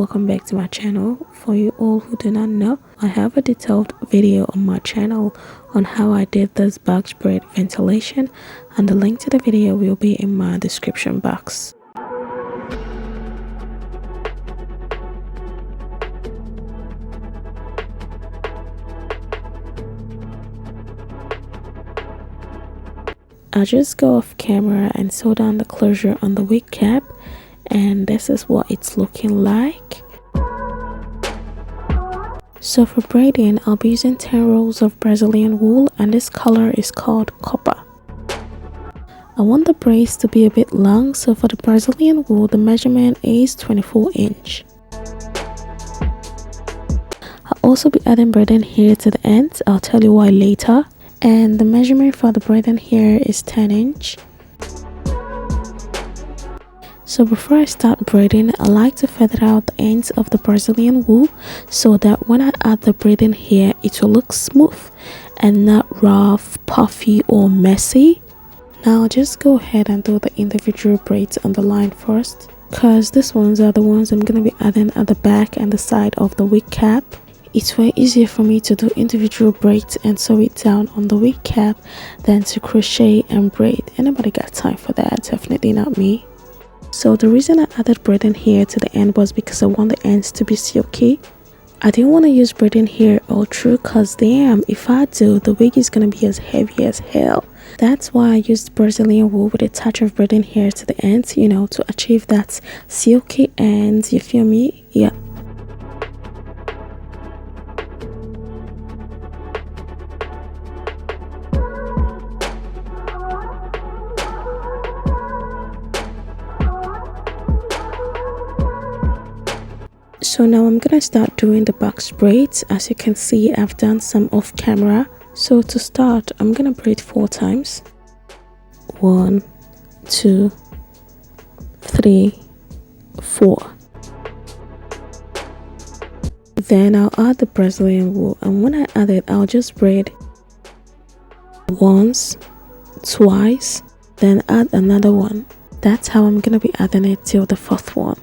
welcome back to my channel. For you all who do not know, I have a detailed video on my channel on how I did this box braid ventilation, and the link to the video will be in my description box. I just go off camera and sew down the closure on the wig cap, and this is what it's looking like. So for braiding, I'll be using 10 rolls of Brazilian wool, and this color is called copper. I want the braids to be a bit long, so for the Brazilian wool the measurement is 24 inch. I'll also be adding braiding hair to the ends. I'll tell you why later. And the measurement for the braiding hair is 10 inch. So before I start braiding, I like to feather out the ends of the Brazilian wool so that when I add the braiding hair, it will look smooth and not rough, puffy or messy. Now I'll just go ahead and do the individual braids on the line first, because these ones are the ones I'm going to be adding at the back and the side of the wig cap. It's way easier for me to do individual braids and sew it down on the wig cap than to crochet and braid. Anybody got time for that? Definitely not me. So the reason I added braiding hair to the end was because I want the ends to be silky. I didn't want to use braiding hair all through, because damn, if I do, the wig is going to be as heavy as hell. That's why I used Brazilian wool with a touch of braiding hair to the ends, you know, to achieve that silky ends, you feel me? Yeah. So now I'm gonna start doing the box braids. As you can see, I've done some off camera. So to start, I'm gonna braid 4 times. 1, 2, 3, 4. Then I'll add the Brazilian wool, and when I add it, I'll just braid once, twice, then add another one. That's how I'm gonna be adding it till the 4th one.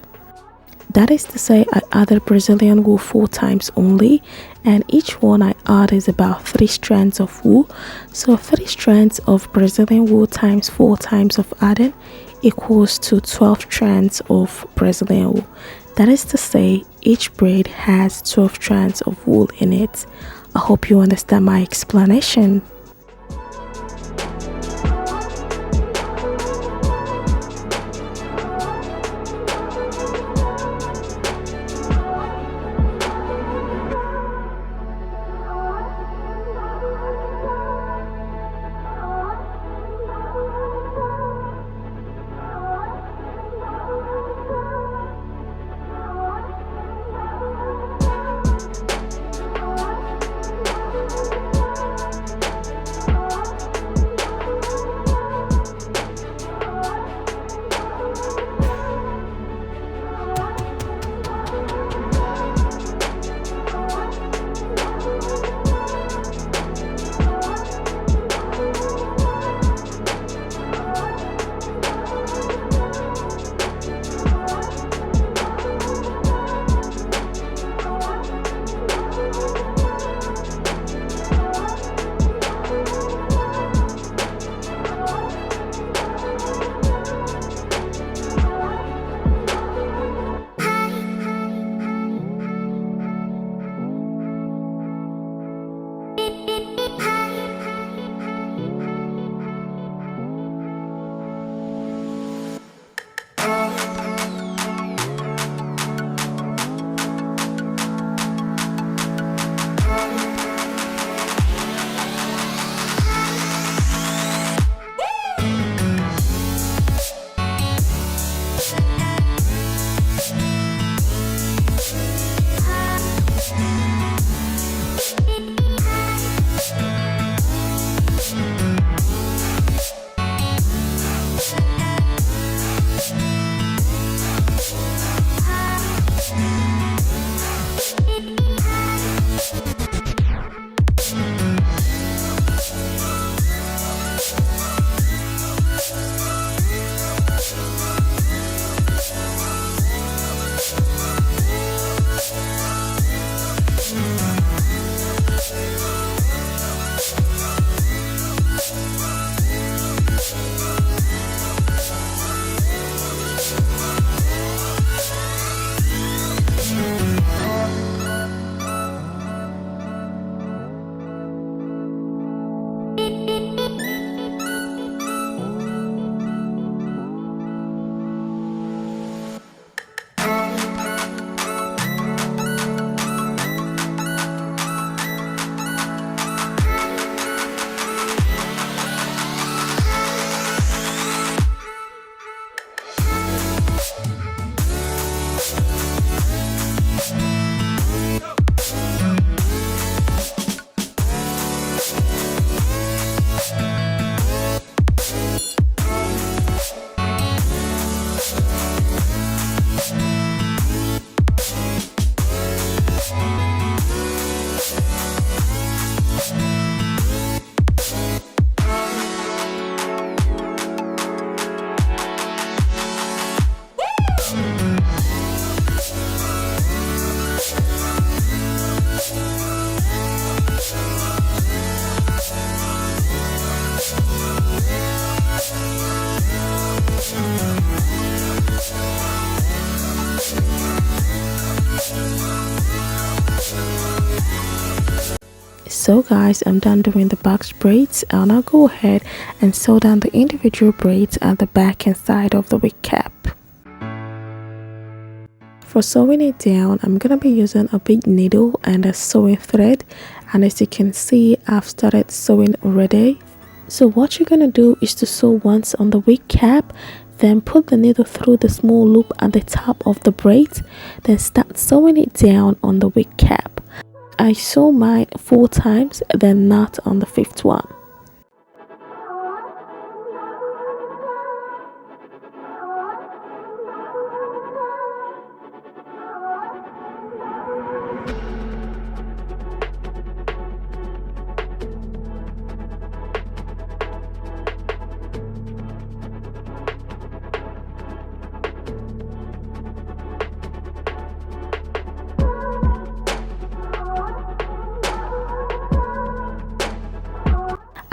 That is to say, I added Brazilian wool 4 times only, and each one I add is about 3 strands of wool. So 3 strands of Brazilian wool times 4 times of adding equals to 12 strands of Brazilian wool. That is to say, each braid has 12 strands of wool in it. I hope you understand my explanation. So guys, I'm done doing the box braids. I'll now go ahead and sew down the individual braids at the back and side of the wig cap. For sewing it down, I'm gonna be using a big needle and a sewing thread, and as you can see, I've started sewing already. So what you're gonna do is to sew once on the wig cap, then put the needle through the small loop at the top of the braid, then start sewing it down on the wig cap. I sew mine 4 times, then knot on the 5th one.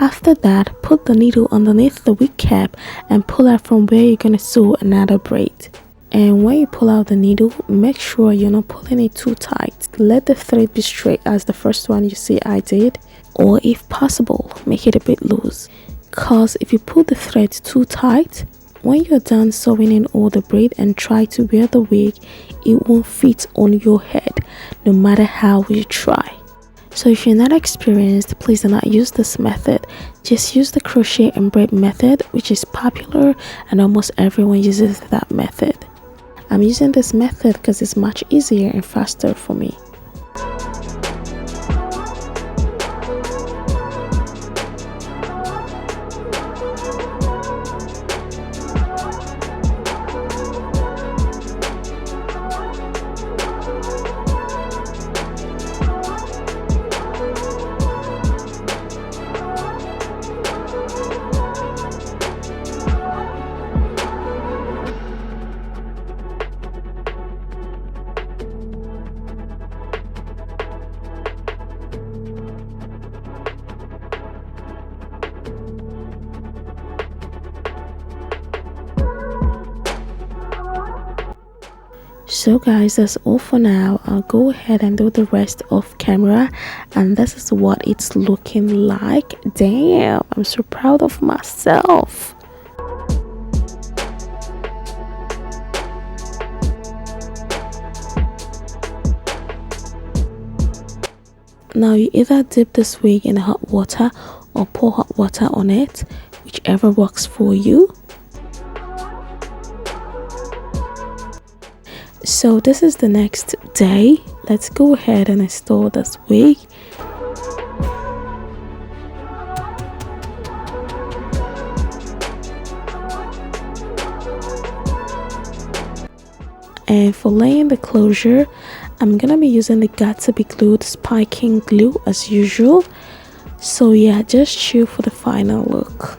After that, put the needle underneath the wig cap and pull out from where you're going to sew another braid. And when you pull out the needle, make sure you're not pulling it too tight. Let the thread be straight as the first one you see I did, or if possible, make it a bit loose. Cause if you pull the thread too tight, when you're done sewing in all the braid and try to wear the wig, it won't fit on your head no matter how you try. So if you're not experienced, please do not use this method. Just use the crochet and braid method, which is popular and almost everyone uses that method. I'm using this method because it's much easier and faster for me. So guys, that's all for now. I'll go ahead and do the rest off camera, and this is what it's looking like. Damn, I'm so proud of myself. Now you either dip this wig in hot water or pour hot water on it, whichever works for you. So this is the next day. Let's go ahead and install this wig. And for laying the closure, I'm gonna be using the Got to Be Glued spiking glue as usual. So yeah, just chill for the final look.